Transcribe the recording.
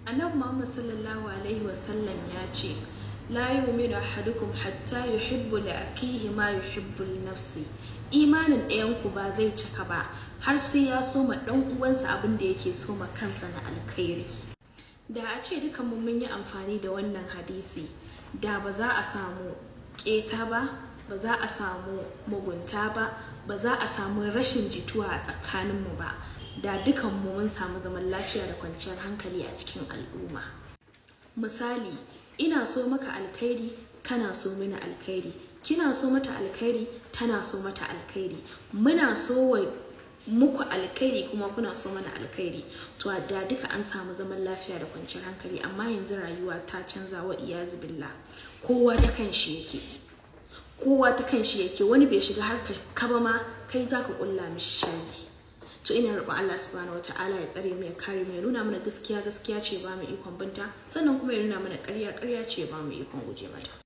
Annabi Muhammad sallallahu alaihi wasallam ya ce la yu'minu ahadukum hatta yuhibbu li akihi ma yuhibbu li nafsi. Imanin ɗayanku ba zai cika ba har sai ya soma ɗan uwansa abin da yake soma kansa na alkhairi. Da a ce dukan mu mun yi amfani da wannan hadisi, da ba za a samu ƙeta ba za a samu mugunta ba za a samu rashin jituwa a tsakaninmu ba, da dukanmu mun samu zaman lafiya da kwanciyar hankali a cikin al'umma. Misali, ina so maka alkhairi, kana so mini alkhairi, kina so mata alkhairi, tana so mata alkhairi, muna so wa muku alkhairi kuma kuna so mana alkhairi, to da duka an samu zaman lafiya da kwanciyar hankali. Amma yanzu rayuwa ta canza, wa iyazu billah, kowa ta kanshi yake, wani bai shiga harkar ka ba ma kai zaka kulla mishi sharri. To ina roƙon Allah subhanahu wataala ya tsare mu, ya kare mu, ya nuna mana gaskiya gaskiya ce ba mu ikon binta, sannan kuma ya nuna mana ƙarya ƙarya ce ba mu ikon guje mata.